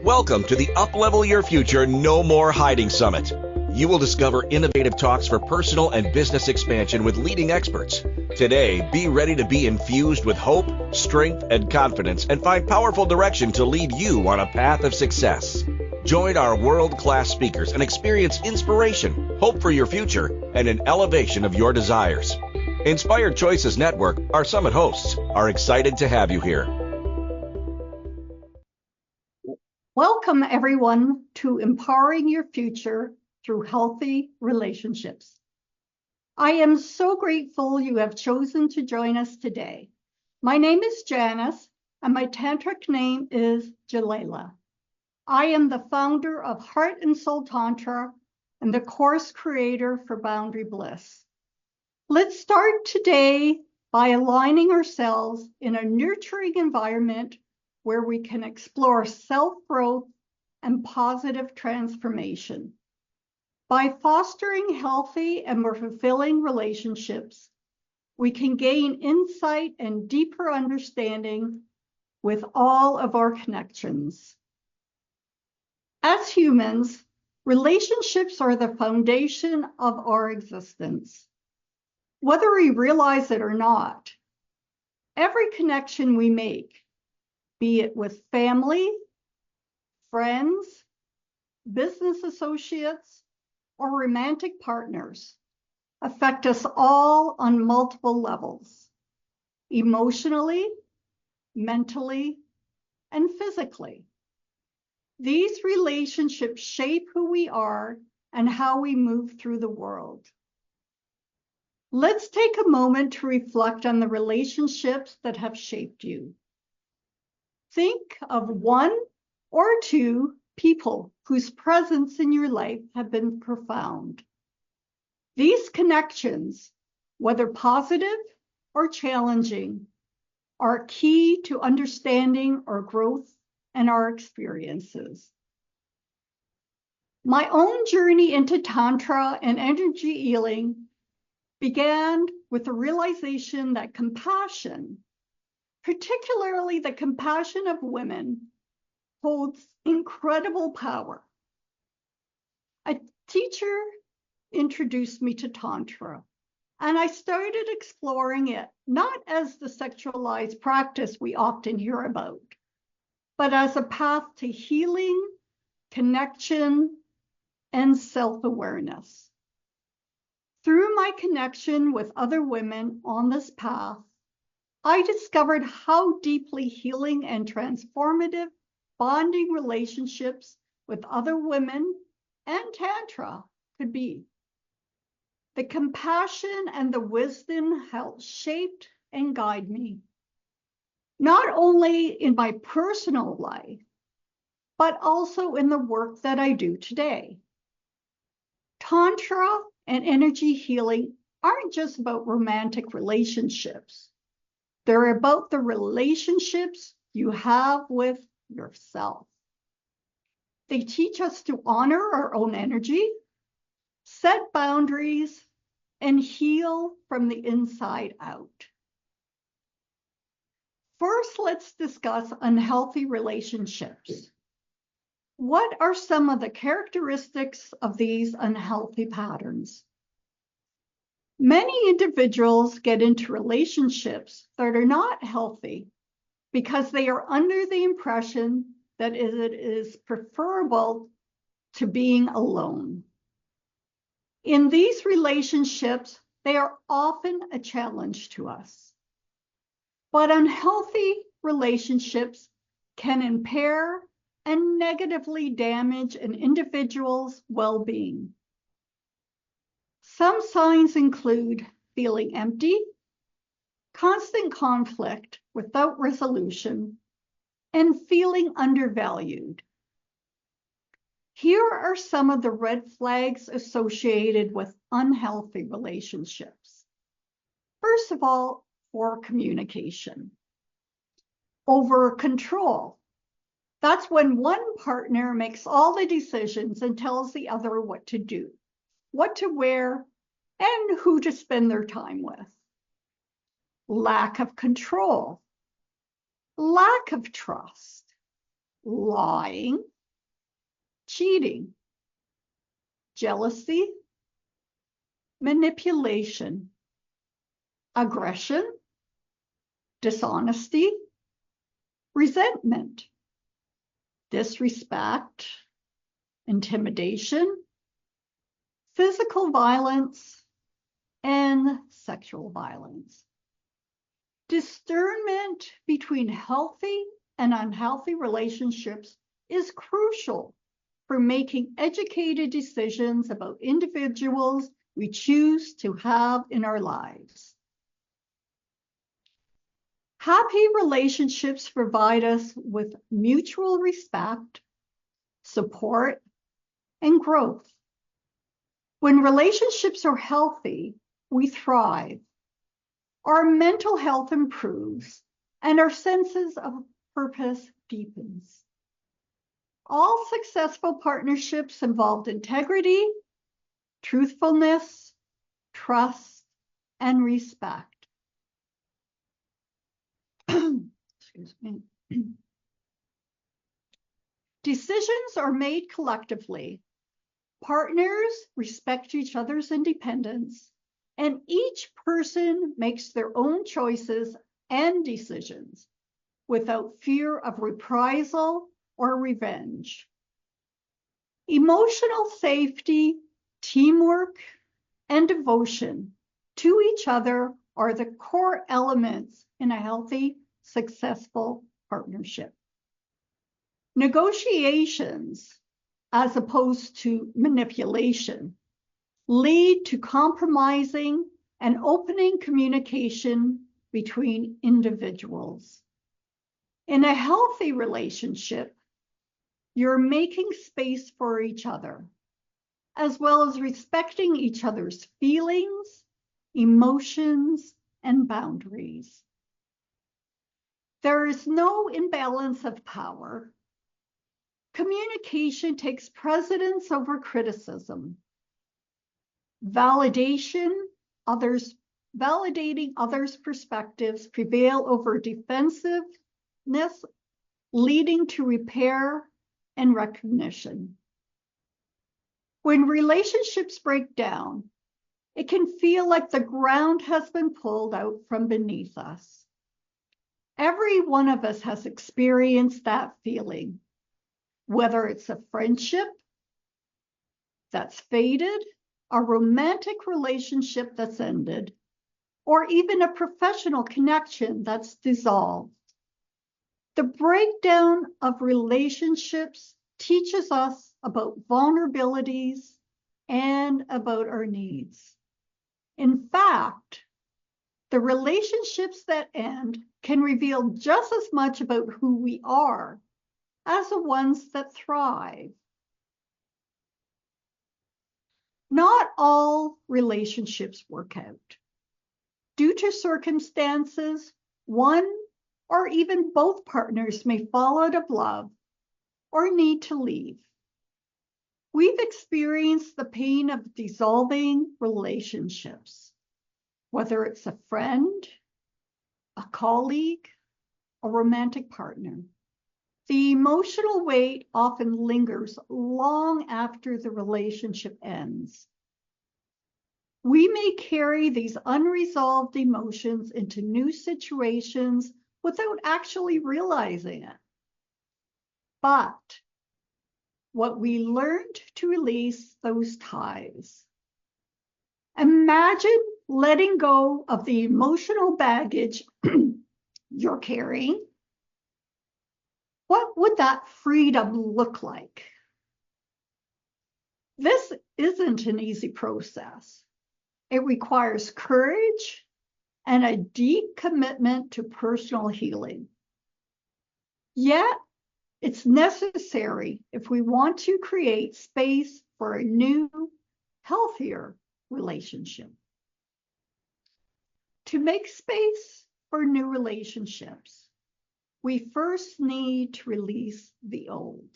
Welcome to the Up-Level Your Future No More Hiding Summit. You will discover innovative talks for personal and business expansion with leading experts. Today, be ready to be infused with hope, strength, and confidence and find powerful direction to lead you on a path of success. Join our world-class speakers and experience inspiration, hope for your future, and an elevation of your desires. Inspired Choices Network, our summit hosts, are excited to have you here. Welcome, everyone, to Empowering Your Future Through Healthy Relationships. I am so grateful you have chosen to join us today. My name is Janice, and my tantric name is Jaylala. I am the founder of Heart and Soul Tantra and the course creator for Boundary Bliss. Let's start today by aligning ourselves in a nurturing environment where we can explore self-growth and positive transformation. By fostering healthy and more fulfilling relationships, we can gain insight and deeper understanding with all of our connections. As humans, relationships are the foundation of our existence. Whether we realize it or not, every connection we make, be it with family, friends, business associates, or romantic partners, affect us all on multiple levels, emotionally, mentally, and physically. These relationships shape who we are and how we move through the world. Let's take a moment to reflect on the relationships that have shaped you. Think of one or two people whose presence in your life have been profound. These connections, whether positive or challenging, are key to understanding our growth and our experiences. My own journey into Tantra and energy healing began with the realization that compassion, particularly the compassion of women, holds incredible power. A teacher introduced me to Tantra, and I started exploring it not as the sexualized practice we often hear about, but as a path to healing, connection, and self-awareness. Through my connection with other women on this path, I discovered how deeply healing and transformative bonding relationships with other women and Tantra could be. The compassion and the wisdom helped shape and guide me, not only in my personal life, but also in the work that I do today. Tantra and energy healing aren't just about romantic relationships. They're about the relationships you have with yourself. They teach us to honor our own energy, set boundaries, and heal from the inside out. First, let's discuss unhealthy relationships. What are some of the characteristics of these unhealthy patterns? Many individuals get into relationships that are not healthy because they are under the impression that it is preferable to being alone. In these relationships, they are often a challenge to us. But unhealthy relationships can impair and negatively damage an individual's well-being. Some signs include feeling empty, constant conflict without resolution, and feeling undervalued. Here are some of the red flags associated with unhealthy relationships. First of all, poor communication. Over control. That's when one partner makes all the decisions and tells the other what to do, what to wear, and who to spend their time with. Lack of control. Lack of trust. lying, cheating, jealousy, manipulation, aggression, dishonesty, resentment, disrespect, intimidation, physical violence, and sexual violence. Discernment between healthy and unhealthy relationships is crucial for making educated decisions about individuals we choose to have in our lives. Happy relationships provide us with mutual respect, support, and growth. When relationships are healthy, we thrive. Our mental health improves, and our senses of purpose deepens. All successful partnerships involve integrity, truthfulness, trust, and respect. Excuse me. Decisions are made collectively. Partners respect each other's independence, and each person makes their own choices and decisions without fear of reprisal or revenge. Emotional safety, teamwork, and devotion to each other are the core elements in a healthy, successful partnership. Negotiations, as opposed to manipulation, lead to compromising and opening communication between individuals. In a healthy relationship, you're making space for each other, as well as respecting each other's feelings, emotions, and boundaries. There is no imbalance of power. Communication takes precedence over criticism. Validating others' perspectives prevail over defensiveness, leading to repair and recognition. When relationships break down, it can feel like the ground has been pulled out from beneath us. Every one of us has experienced that feeling, whether it's a friendship that's faded, a romantic relationship that's ended, or even a professional connection that's dissolved. The breakdown of relationships teaches us about vulnerabilities and about our needs. In fact, the relationships that end can reveal just as much about who we are as the ones that thrive. Not all relationships work out. Due to circumstances, one or even both partners may fall out of love or need to leave. We've experienced the pain of dissolving relationships, whether it's a friend, a colleague, a romantic partner. The emotional weight often lingers long after the relationship ends. We may carry these unresolved emotions into new situations without actually realizing it. But what we learned to release those ties. Imagine letting go of the emotional baggage you're carrying. What would that freedom look like? This isn't an easy process. It requires courage and a deep commitment to personal healing. Yet, it's necessary if we want to create space for a new, healthier relationship. To make space for new relationships, we first need to release the old.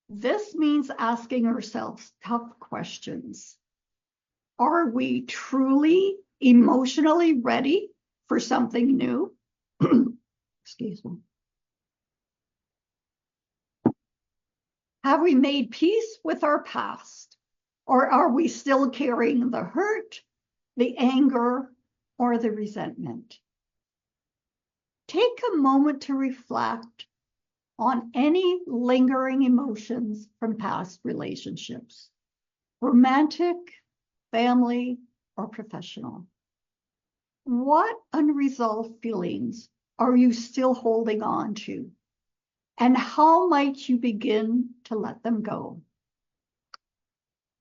This means asking ourselves tough questions. Are we truly emotionally ready for something new? Excuse me. Have we made peace with our past? Or are we still carrying the hurt, the anger, or the resentment? Take a moment to reflect on any lingering emotions from past relationships, romantic, family, or professional. What unresolved feelings are you still holding on to? And how might you begin to let them go?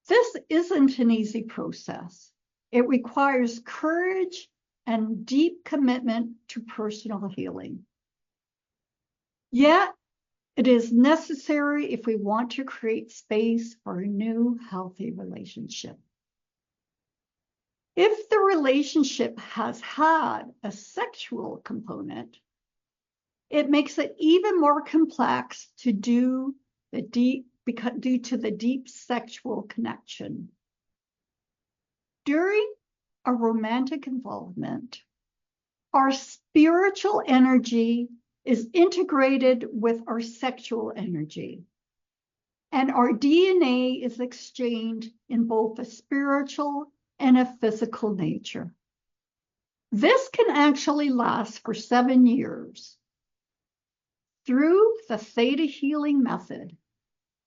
This isn't an easy process. It requires courage and deep commitment to personal healing. Yet, it is necessary if we want to create space for a new, healthy relationship. If the relationship has had a sexual component, it makes it even more complex due to the deep sexual connection. During a romantic involvement, our spiritual energy is integrated with our sexual energy, and our DNA is exchanged in both a spiritual and a physical nature. This can actually last for 7 years. Through the theta healing method,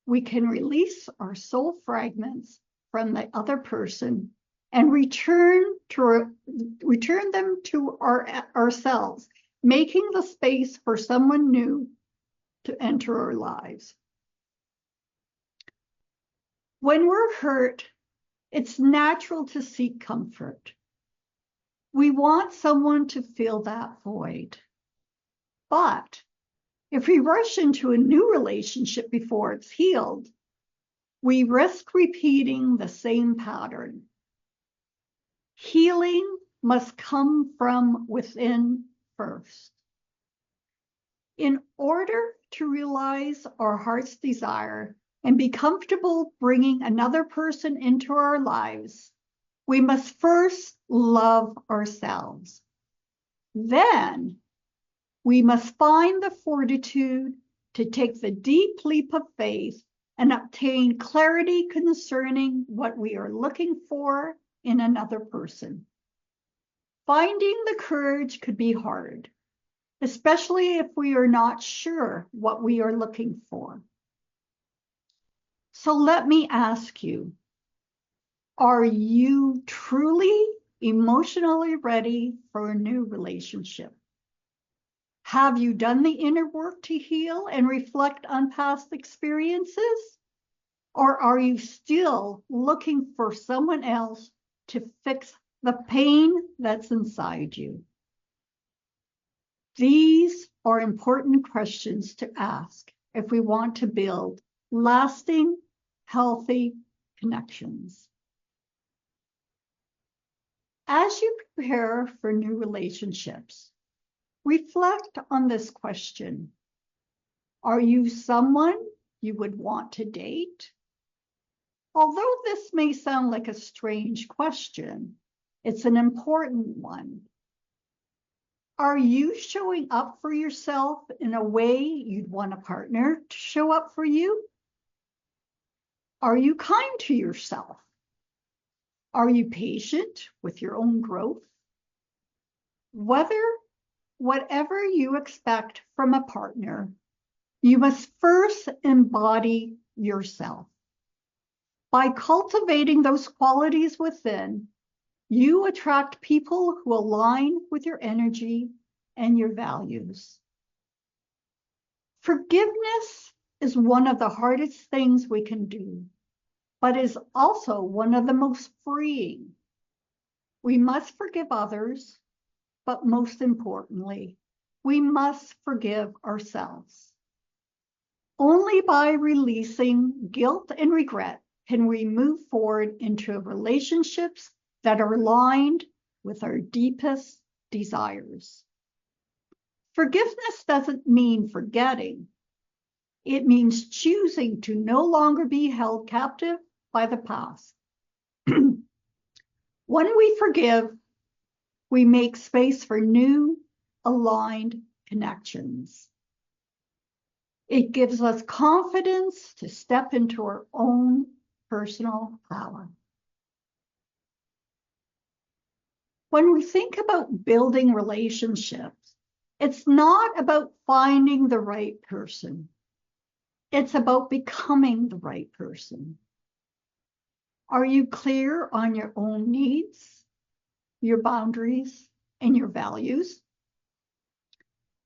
we can release our soul fragments from the other person and return them to ourselves, making the space for someone new to enter our lives. When we're hurt, it's natural to seek comfort. We want someone to fill that void. But if we rush into a new relationship before it's healed, we risk repeating the same pattern. Healing must come from within first. In order to realize our heart's desire and be comfortable bringing another person into our lives, we must first love ourselves. Then we must find the fortitude to take the deep leap of faith and obtain clarity concerning what we are looking for in another person. Finding the courage could be hard, especially if we are not sure what we are looking for. So let me ask you, are you truly emotionally ready for a new relationship? Have you done the inner work to heal and reflect on past experiences? Or are you still looking for someone else to fix the pain that's inside you? These are important questions to ask if we want to build lasting, healthy connections. As you prepare for new relationships, reflect on this question. Are you someone you would want to date? Although this may sound like a strange question, it's an important one. Are you showing up for yourself in a way you'd want a partner to show up for you? Are you kind to yourself? Are you patient with your own growth? Whatever you expect from a partner, you must first embody yourself. By cultivating those qualities within, you attract people who align with your energy and your values. Forgiveness is one of the hardest things we can do, but is also one of the most freeing. We must forgive others, but most importantly, we must forgive ourselves. Only by releasing guilt and regret can we move forward into relationships that are aligned with our deepest desires. Forgiveness doesn't mean forgetting. It means choosing to no longer be held captive by the past. When we forgive, we make space for new, aligned connections. It gives us confidence to step into our own personal power. When we think about building relationships, it's not about finding the right person. It's about becoming the right person. Are you clear on your own needs, your boundaries, and your values?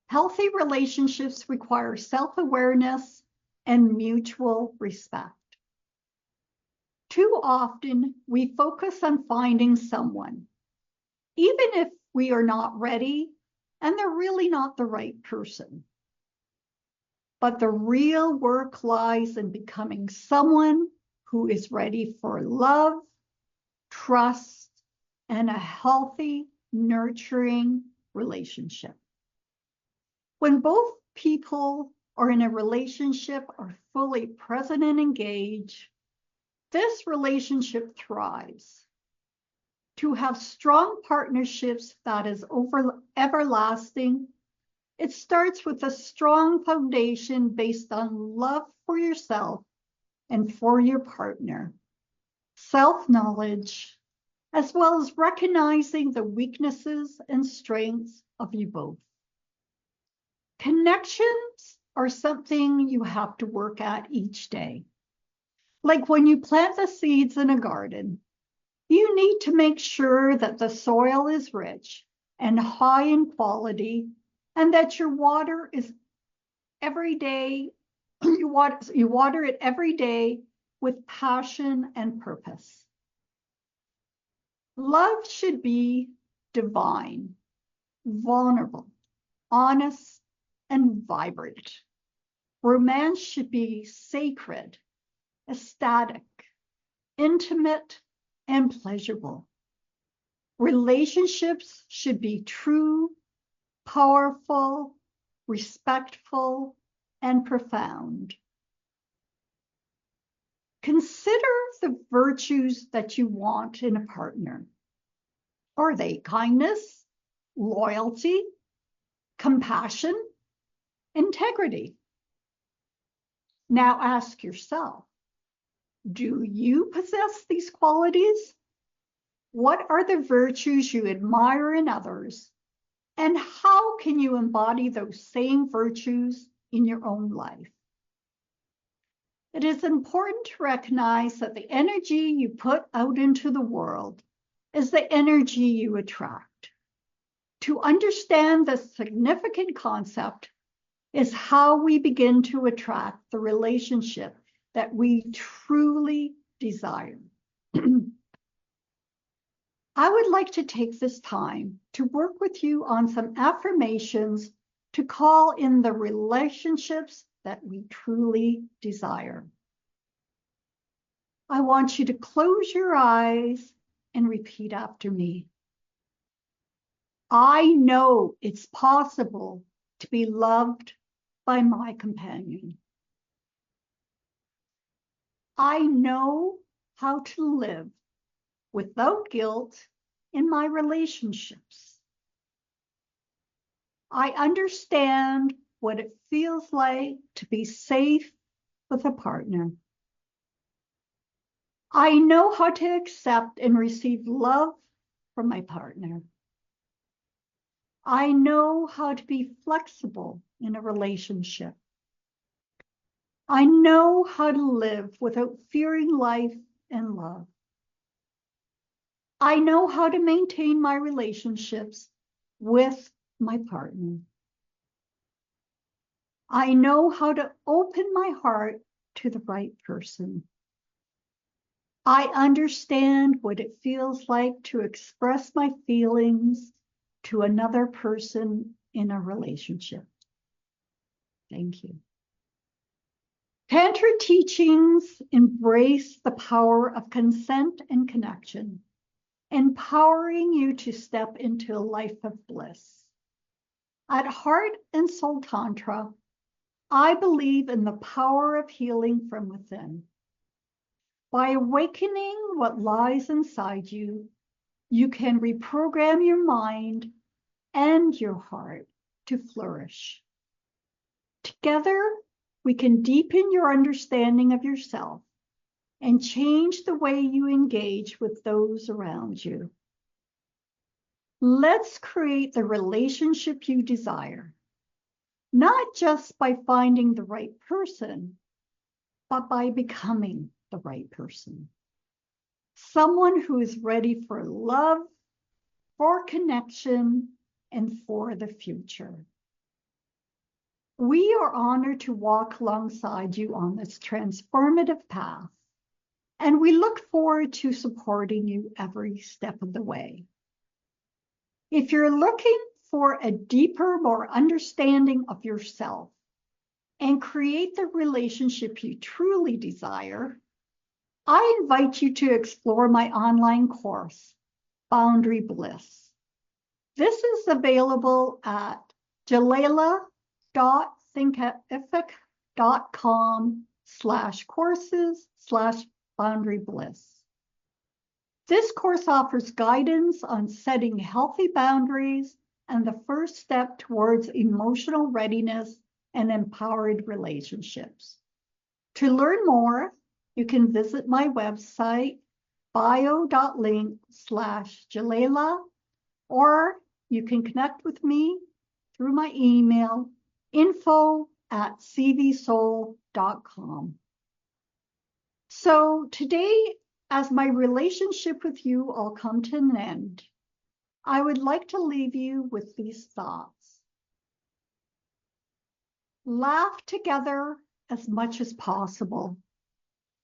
Healthy relationships require self-awareness and mutual respect. Too often, we focus on finding someone, even if we are not ready and they're really not the right person. But the real work lies in becoming someone who is ready for love, trust, and a healthy, nurturing relationship. When both people are in a relationship are fully present and engaged, this relationship thrives. To have strong partnerships that is everlasting, it starts with a strong foundation based on love for yourself and for your partner, self-knowledge, as well as recognizing the weaknesses and strengths of you both. Connections are something you have to work at each day. Like when you plant the seeds in a garden, you need to make sure that the soil is rich and high in quality, and that your water is every day, you water it every day with passion and purpose. Love should be divine, vulnerable, honest, and vibrant. Romance should be sacred, ecstatic, intimate, and pleasurable. Relationships should be true, powerful, respectful, and profound. Consider the virtues that you want in a partner. Are they kindness, loyalty, compassion, integrity? Now ask yourself, do you possess these qualities? What are the virtues you admire in others? And how can you embody those same virtues in your own life? It is important to recognize that the energy you put out into the world is the energy you attract. To understand this significant concept is how we begin to attract the relationship that we truly desire. I would like to take this time to work with you on some affirmations to call in the relationships that we truly desire. I want you to close your eyes and repeat after me. I know it's possible to be loved by my companion. I know how to live without guilt in my relationships. I understand what it feels like to be safe with a partner. I know how to accept and receive love from my partner. I know how to be flexible in a relationship. I know how to live without fearing life and love. I know how to maintain my relationships with my partner. I know how to open my heart to the right person. I understand what it feels like to express my feelings to another person in a relationship. Thank you. Tantra teachings embrace the power of consent and connection, empowering you to step into a life of bliss. At Heart and Soul Tantra, I believe in the power of healing from within. By awakening what lies inside you, you can reprogram your mind and your heart to flourish. Together, we can deepen your understanding of yourself and change the way you engage with those around you. Let's create the relationship you desire, not just by finding the right person, but by becoming the right person. Someone who is ready for love, for connection, and for the future. We are honored to walk alongside you on this transformative path, and we look forward to supporting you every step of the way. If you're looking for a deeper, more understanding of yourself and create the relationship you truly desire, I invite you to explore my online course, Boundary Bliss. This is available at jaylala.thinkific.com/courses/boundary bliss. This course offers guidance on setting healthy boundaries and the first step towards emotional readiness and empowered relationships. To learn more, you can visit my website, bio.link/Jaylala, or you can connect with me through my email, info@cvsoul.com. So today, as my relationship with you all come to an end, I would like to leave you with these thoughts. Laugh together as much as possible.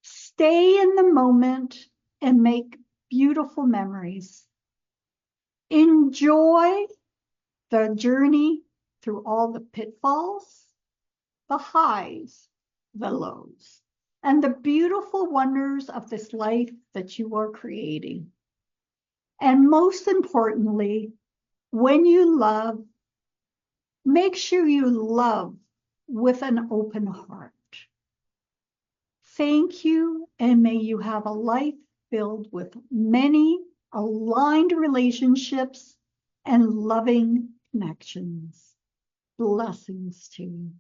Stay in the moment and make beautiful memories. Enjoy the journey through all the pitfalls, the highs, the lows, and the beautiful wonders of this life that you are creating. And most importantly, when you love, make sure you love with an open heart. Thank you, and may you have a life filled with many aligned relationships and loving connections. Blessings to you.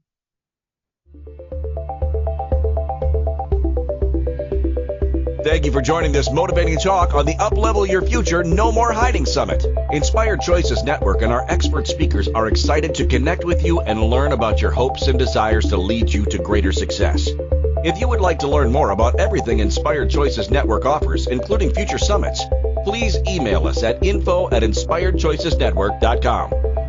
Thank you for joining this motivating talk on the Up-Level Your Future No More Hiding Summit. Inspired Choices Network and our expert speakers are excited to connect with you and learn about your hopes and desires to lead you to greater success. If you would like to learn more about everything Inspired Choices Network offers, including future summits, please email us at info@inspiredchoicesnetwork.com.